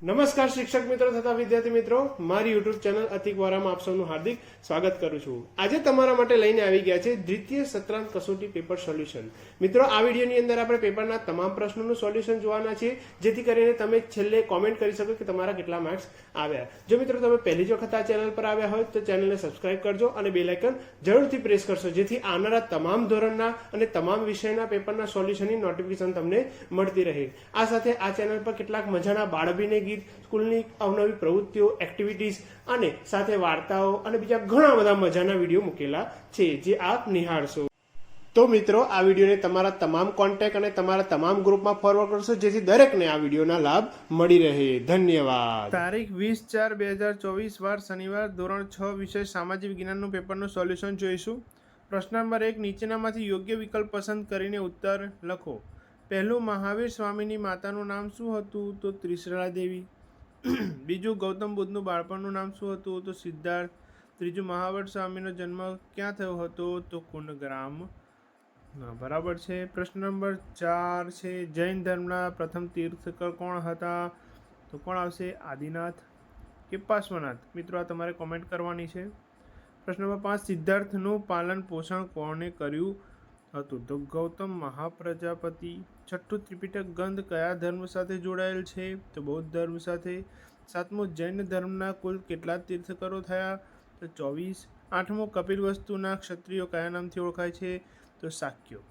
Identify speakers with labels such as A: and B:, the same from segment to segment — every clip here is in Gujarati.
A: નમસ્કાર શિક્ષક મિત્રો તથા વિદ્યાર્થી મિત્રો, મારી યુટ્યુબ ચેનલ અતિકવારામાં આપ સૌનું હાર્દિક સ્વાગત કરું છું. આજે તમારા માટે લઈને આવી ગયા છે દ્વિતીય સત્રાંત કસોટી પેપર સોલ્યુશન. મિત્રો, આ વિડીયોની અંદર આપણે પેપરના તમામ પ્રશ્નોનું સોલ્યુશન જોવાના છીએ, જેથી કરીને તમે છેલ્લે કોમેન્ટ કરી શકો કે તમારા કેટલા માર્ક્સ આવ્યા. જો મિત્રો તમે પહેલી જ વખત આ ચેનલ પર આવ્યા હોય તો ચેનલને સબસ્ક્રાઇબ કરજો અને બેલ આઇકન જરૂરથી પ્રેસ કરશો, જેથી આવનારા તમામ ધોરણના અને તમામ વિષયના પેપરના સોલ્યુશનની નોટિફિકેશન તમને મળતી રહે. આ સાથે આ ચેનલ પર કેટલાક મજાના બાળભીને ગીત, સ્કૂલની અવનવી પ્રવૃત્તિઓ, એક્ટિવિટીઝ અને સાથે વાર્તાઓ અને બીજા ઘણા બધા મજાના વિડીયો મૂકેલા છે, જે આપ નિહાળશો. તો મિત્રો, આ વિડીયોને તમારા તમામ કોન્ટેક્ટ અને તમારા તમામ ગ્રુપમાં ફોરવર્ડ કરશો, જેથી દરેકને આ વિડીયોના લાભ મળી રહે. ધન્યવાદ. તારીખ 20/4/2024 વાર શનિવાર, ધોરણ 6 વિષય સામાજિક વિજ્ઞાનનું પેપરનું સોલ્યુશન જોઈશું. પ્રશ્ન નંબર 1, નીચેનામાંથી યોગ્ય વિકલ્પ પસંદ કરીને ઉત્તર લખો. પહેલું, મહાવીર સ્વામીની માતાનું નામ શું હતું? તો ત્રિશલા દેવી. બીજું, ગૌતમ બુદ્ધનું બાળપણનું નામ શું હતું? તો સિદ્ધાર્થ. ત્રીજું, મહાવીર સ્વામીનો જન્મ ક્યાં થયો હતો? તો કુંડગ્રામ. બરાબર છે. પ્રશ્ન નંબર 4 છે, જૈન ધર્મના પ્રથમ તીર્થકર કોણ હતા? તો કોણ આવશે? આદિનાથ કે પાર્શ્વનાથ? મિત્રો, આ તમારે કોમેન્ટ કરવાની છે. પ્રશ્ન નંબર 5, સિદ્ધાર્થનું પાલન પોષણ કોણે કર્યું હતું? તો ગૌતમ મહાપ્રજાપતિ. છઠ્ઠું, ત્રિપિટક ગ્રંથ કયા ધર્મ સાથે જોડાયેલ છે? તો બૌદ્ધ ધર્મ સાથે. સાતમું, જૈન ધર્મના કુલ કેટલા તીર્થકરો થયા? તો 24. આઠમું, કપિલવસ્તુના ક્ષત્રિયો કયા નામથી ઓળખાય છે? તો શાક્યો.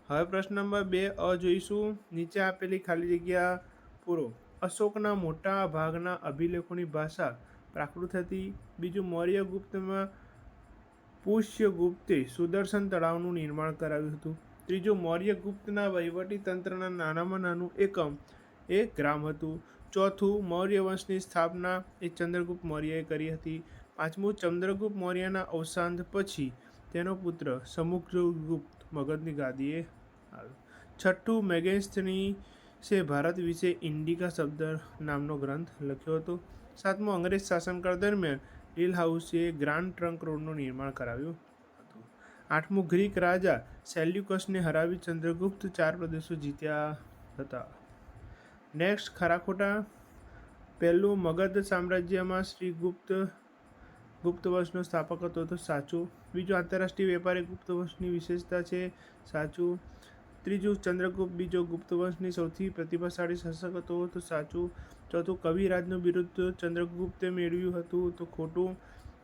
A: હવે પ્રશ્ન નંબર 2 અ જોઈશું. નીચે આપેલી ખાલી જગ્યા પૂરો. અશોકના મોટા ભાગના અભિલેખોની ભાષા પ્રાકૃત હતી. બીજું, મૌર્ય ગુપ્તમાં પુષ્યગુપ્તે સુદર્શન તળાવનું નિર્માણ કરાવ્યું હતું. ત્રીજું, મૌર્ય ગુપ્તના વહીવટી તંત્રના નાનામાં નાનું એકમ એ ગ્રામ હતું. ચોથું, મૌર્ય વંશની સ્થાપના એ ચંદ્રગુપ્ત મૌર્યએ કરી હતી. પાંચમું, ચંદ્રગુપ્ત મૌર્યના અવસાન પછી તેનો પુત્ર સમુદ્રગુપ્ત મગધની ગાદીએ આવ્યો. છઠ્ઠું, મેગેસ્થનીસે ભારત વિશે ઇન્ડિકા શબ્દ નામનો ગ્રંથ લખ્યો હતો. સાતમું, અંગ્રેજ શાસનકાળ દરમિયાન ડીલહાઉસીએ ગ્રાન્ડ ટ્રંક રોડનું નિર્માણ કરાવ્યું હતું. આઠમું, ગ્રીક રાજા સેલ્યુકસને હરાવી ચંદ્રગુપ્ત 4 પ્રદેશો જીત્યા હતા. નેક્સ્ટ, ખરા ખોટા. પહેલું, મગધ સામ્રાજ્યમાં શ્રી ગુપ્ત વંશનો સ્થાપક હતો. તો સાચું. બીજું, આંતરરાષ્ટ્રીય વેપારી ગુપ્ત વંશની વિશેષતા છે. સાચું. ત્રીજું, ચંદ્રગુપ્ત બીજો ગુપ્ત વંશની સૌથી પ્રતિભાશાળી શાસક હતો. તો સાચું. ચોથું, કવિરાજનું બિરુદ ચંદ્રગુપ્તે મેળવ્યું હતું. તો ખોટું.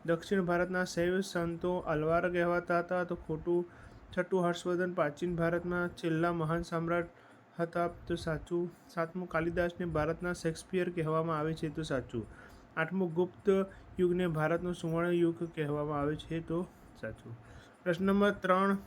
A: દક્ષિણ ભારતના શૈવ સંતો અલવાર કહેવાતા હતા. તો ખોટું. છઠ્ઠું, હર્ષવર્ધન પ્રાચીન ભારતના છેલ્લા મહાન સમ્રાટ હતા. તો સાચું. સાતમું, કાલિદાસને ભારતના શેક્સપિયર કહેવામાં આવે છે. તો સાચું. આઠમું, ગુપ્ત યુગને ભારતનો સુવર્ણ યુગ કહેવામાં આવે છે. તો સાચું. પ્રશ્ન નંબર 3,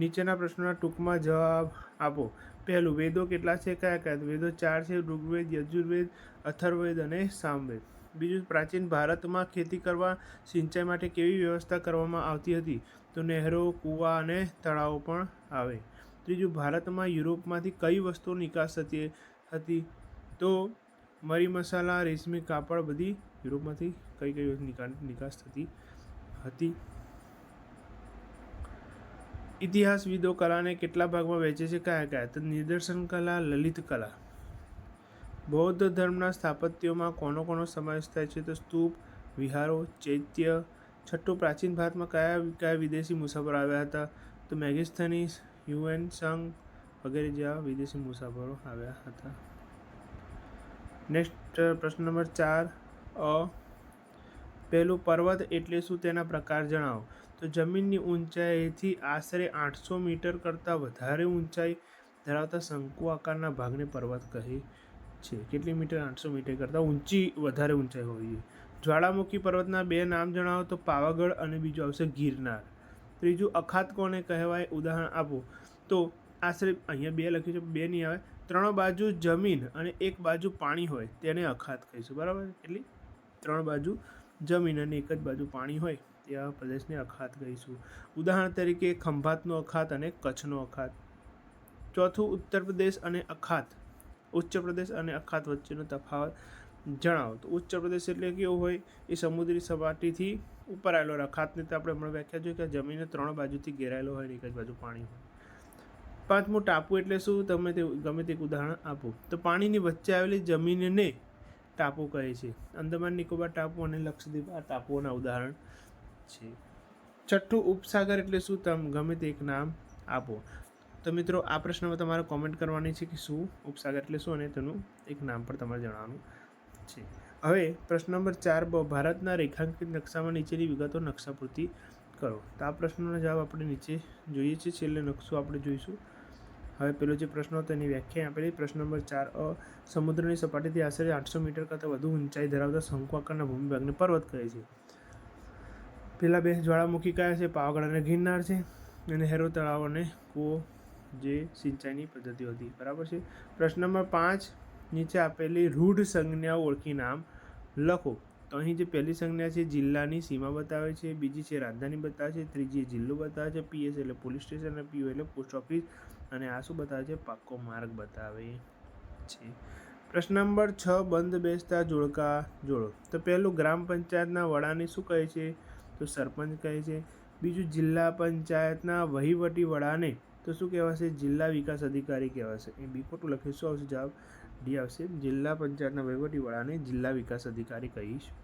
A: નીચેના પ્રશ્નોના ટૂંકમાં જવાબ આપો. પહેલું, વેદો કેટલા છે? કયા કયા? વેદો 4 છે: ઋગ્વેદ, યજુર્વેદ, અથર્વવેદ અને સામવેદ. બીજું, પ્રાચીન ભારતમાં ખેતી કરવા, સિંચાઈ માટે કેવી વ્યવસ્થા કરવામાં આવતી હતી? તો નહેરો, કૂવા અને તળાવો પણ આવે. ત્રીજું, ભારતમાં યુરોપમાંથી કઈ વસ્તુઓ નિકાસ થતી હતી? તો મરી મસાલા, રેશમી કાપડ, બધી યુરોપમાંથી કઈ નિકાસ થતી હતી? ઇતિહાસવિદો કલાને કેટલા ભાગમાં વહેંચે છે? કયા કયા? તો નિદર્શન કલા, લલિત કલા. બૌદ્ધ ધર્મના સ્થાપત્યોમાં કોનો કોનો સમાવેશ થાય છે? તો સ્તૂપ, વિહારો, ચૈત્ય. છઠ્ઠું, પ્રાચીન ભારતમાં કયા કયા વિદેશી મુસાફરો આવ્યા હતા? તો મેગેસ્થનીસ, યુએન સંઘ વગેરે જેવા વિદેશી મુસાફરો આવ્યા હતા. નેક્સ્ટ, પ્રશ્ન નંબર 4 અ. પહેલું, પર્વત એટલે શું? તેના પ્રકાર જણાવો. તો જમીનની ઊંચાઈથી આશરે 800 મીટર કરતાં વધારે ઊંચાઈ ધરાવતા શંકુ આકારના ભાગને પર્વત કહે છે. કેટલી મીટર? 800 મીટર કરતાં વધારે ઊંચાઈ હોવી જોઈએ. જ્વાળામુખી પર્વતના 2 નામ જણાવો. તો પાવાગઢ અને બીજું આવશે ગિરનાર. ત્રીજું, અખાત કોને કહેવાય? ઉદાહરણ આપો. તો આશરે અહીંયા 2 લખ્યું છે, 2 નહીં આવે. 3 બાજુ જમીન અને 1 બાજુ પાણી હોય તેને અખાત કહીશું. બરાબર? એટલે 3 બાજુ જમીન અને 1 જ બાજુ પાણી હોય તેવા પ્રદેશને અખાત કહીશું. ઉદાહરણ તરીકે ખંભાતનો અખાત અને કચ્છનો અખાત. ચોથું, ઉત્તર પ્રદેશ અને અખાત, ઉચ્ચ પ્રદેશ અને અખાત વચ્ચેનો તફાવત જણાવો. તો ઉચ્ચ પ્રદેશ એટલે કેવો હોય? એ સમુદ્રી સપાટીથી ઉપર આવેલો. અખાતને તો આપણે હમણાં વ્યાખ્યા જોઈ કે જમીનને 3 બાજુથી ઘેરાયેલો હોય અને 1 જ બાજુ પાણી હોય. પાંચમું, ટાપુ એટલે શું? તમે તે ગમે તે ઉદાહરણ આપો. તો પાણીની વચ્ચે આવેલી જમીનને ટાપુ કહે છે. અંદમાન નિકોબાર ટાપુ અને લક્ષદ્વીપ આ ટાપુઓના ઉદાહરણ છે. છઠ્ઠું, ઉપસાગર એટલે શું? તમે ગમે તે એક નામ આપો. તો મિત્રો આ પ્રશ્નમાં તમારે કોમેન્ટ કરવાની છે કે શું ઉપસાગર એટલે શું અને તેનું એક નામ પણ તમારે જણાવવાનું છે. હવે પ્રશ્ન નંબર 4 ભારતના રેખાંકિત નકશામાં નીચેની વિગતો નકશાપૂર્તિ કરો. તો આ પ્રશ્નનો જવાબ આપણે નીચે જોઈએ છીએ. છેલ્લે નકશો આપણે જોઈશું. હવે પેલો જે પ્રશ્ન હતો એની વ્યાખ્યા આપેલી. પ્રશ્ન નંબર 4 સમુદ્રની સપાટીથી આશરે 800 મીટર કરતાં વધુ ઊંચાઈ ધરાવતા શંકુ આકારના ભૂમિભાગને પર્વત કહે છે. પેલા બે જ્વાળામુખી કયા છે? પાવાગઢ અને ગિરનાર છે. અને હેરો તળાવ અને કૂવો જે સિંચાઈની પદ્ધતિઓ હતી. બરાબર છે. પ્રશ્ન નંબર 5 નીચે આપેલી રૂઢ સંજ્ઞાઓ ઓળખી નામ લખો. તો અહીં જે પહેલી સંજ્ઞા છે જિલ્લાની સીમા બતાવે છે, બીજી છે રાજધાની બતાવે છે, ત્રીજી જિલ્લો બતાવે છે, PS એટલે પોલીસ સ્ટેશન અને PO એટલે પોસ્ટ ઓફિસ, અને આ શું બતાવે છે? પાક્કો માર્ગ બતાવે છે. પ્રશ્ન નંબર 6 બંધ બેસતા જોડકા જોડો. તો પહેલું ગ્રામ પંચાયતના વડાને શું કહે છે? તો સરપંચ કહે છે. બીજું જિલ્લા પંચાયતના વહીવટી વડાને તો શું કહેવાશે? જિલ્લા વિકાસ અધિકારી કહેવાશે. એ બી ખોટું લખ્યું. શું આવશે જવાબ? ડી આવશે. જિલ્લા પંચાયતના વહીવટી વડાને જિલ્લા વિકાસ અધિકારી કહીશું.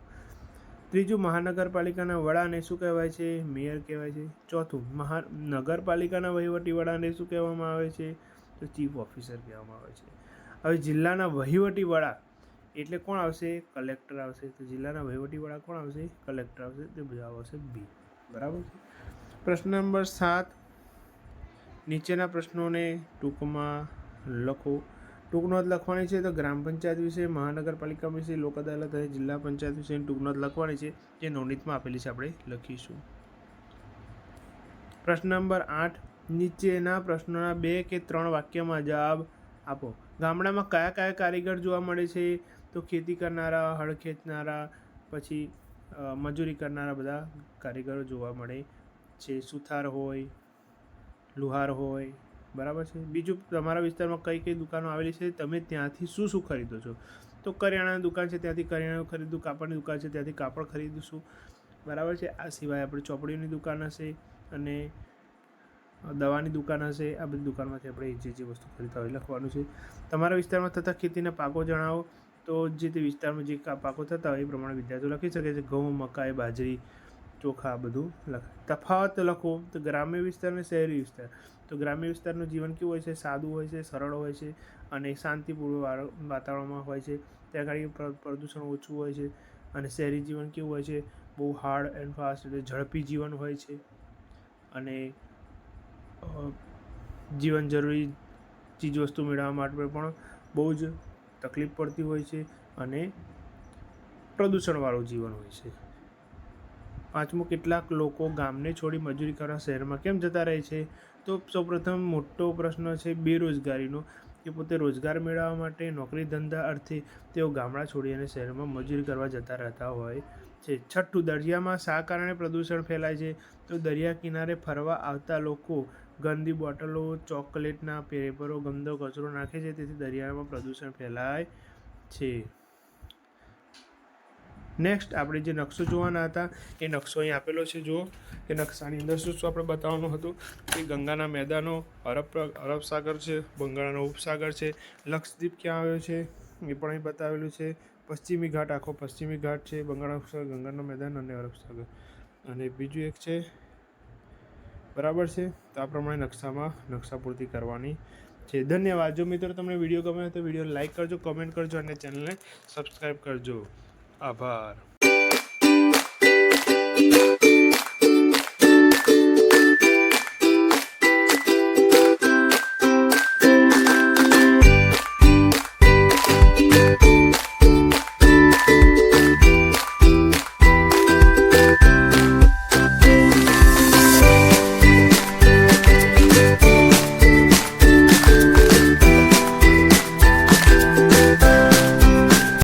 A: ત્રીજું મહાનગરપાલિકાના વડાને શું કહેવાય છે? મેયર કહેવાય છે. ચોથું નગરપાલિકાના વહીવટી વડાને શું કહેવામાં આવે છે? તો ચીફ ઓફિસર કહેવામાં આવે છે. હવે જિલ્લાના વહીવટી વડા એટલે કોણ આવશે? કલેક્ટર આવશે. તો જિલ્લાના વહીવટી વડા કોણ આવશે? કલેક્ટર આવશે. તો જવાબ આવશે બી. બરાબર છે. પ્રશ્ન નંબર 7 નીચેના પ્રશ્નોને ટૂંકમાં લખો. ટૂંક નોંધ લખવાની છે. તો ગ્રામ પંચાયત વિશે, મહાનગરપાલિકા વિશે, લોક અદાલત અને જિલ્લા પંચાયત વિશેની ટૂંક નોંધ લખવાની છે. જે નોંધણીમાં આપેલી છે આપણે લખીશું. પ્રશ્ન નંબર 8 નીચેના પ્રશ્નોના 2 કે 3 વાક્યમાં જવાબ આપો. ગામડામાં કયા કયા કારીગર જોવા મળે છે? તો ખેતી કરનારા, હળ ખેંચનારા, પછી મજૂરી કરનારા બધા કારીગરો જોવા મળે છે. સુથાર હોય, લુહાર હોય. બરાબર છે. બીજું, તમારા વિસ્તારમાં કઈ કઈ દુકાનો આવેલી છે? તમે ત્યાંથી શું શું ખરીદો છો? તો કરિયાણાની દુકાન છે ત્યાંથી કરિયાણું ખરીદું, કાપડની દુકાન છે ત્યાંથી કાપડ ખરીદીશું. બરાબર છે. આ સિવાય આપણે ચોપડીની દુકાન હશે અને દવાની દુકાન હશે. આ બધી દુકાનમાંથી આપણે જે જે વસ્તુ ખરીદતા હોય લખવાનું છે. તમારા વિસ્તારમાં થતા ખેતીના પાકો જણાવો. તો જે તે વિસ્તારમાં જે પાકો થતા હોય એ પ્રમાણે વિદ્યાર્થીઓ લખી શકે છે. ઘઉં, મકાઈ, બાજરી, ચોખા બધું લખાય. તફાવત લખો. તો ગ્રામ્ય વિસ્તાર અને શહેરી વિસ્તાર. તો ગ્રામ્ય વિસ્તારનું જીવન કેવું હોય છે? સાદું હોય છે, સરળ હોય છે અને શાંતિપૂર્ણ વાતાવરણમાં હોય છે. ત્યાં આગળ પ્રદૂષણ ઓછું હોય છે. અને શહેરી જીવન કેવું હોય છે? બહુ હાર્ડ એન્ડ ફાસ્ટ એટલે ઝડપી જીવન હોય છે અને જીવન જરૂરી ચીજવસ્તુ મેળવવા માટે પણ બહુ જ તકલીફ પડતી હોય છે અને પ્રદૂષણવાળું જીવન હોય છે. પાંચમું, કેટલાક લોકો ગામને છોડી મજૂરી કરવા શહેરમાં કેમ જતા રહે છે? તો સૌપ્રથમ મોટો પ્રશ્ન છે બેરોજગારીનો, કે પોતે રોજગાર મેળવવા માટે, નોકરી ધંધા અર્થે તેઓ ગામડા છોડી અને શહેરમાં મજૂરી કરવા જતા રહેતા હોય છે. છઠ્ઠું, દરિયામાં શા કારણે પ્રદૂષણ ફેલાય છે? તો દરિયા કિનારે ફરવા આવતા લોકો ગંદી બોટલો, ચોકલેટના પેપરો, ગંદો કચરો નાખે છે, તેથી દરિયામાં પ્રદૂષણ ફેલાય છે. નેક્સ્ટ આપણે જે નકશો જોવાના હતા એ નકશો અહીં આપેલો છે. જુઓ એ નકશાની અંદર શું શું આપણે બતાવવાનું હતું કે ગંગાના મેદાનો, અરબ સાગર છે, બંગાળનો ઉપસાગર છે, લક્ષદ્વીપ ક્યાં આવ્યો છે એ પણ અહીં બતાવેલું છે, પશ્ચિમી ઘાટ આખો પશ્ચિમી ઘાટ છે, બંગાળનો ઉપસાગર, ગંગાનો મેદાન અને અરબ સાગર, અને બીજું એક છે. બરાબર છે. તો આ પ્રમાણે નકશામાં નકશાપૂર્તિ કરવાની છે. ધન્યવાદ. જો મિત્રો તમને વિડીયો ગમે તો વિડીયો લાઇક કરજો, કમેન્ટ કરજો અને ચેનલને સબસ્ક્રાઈબ કરજો. આભાર.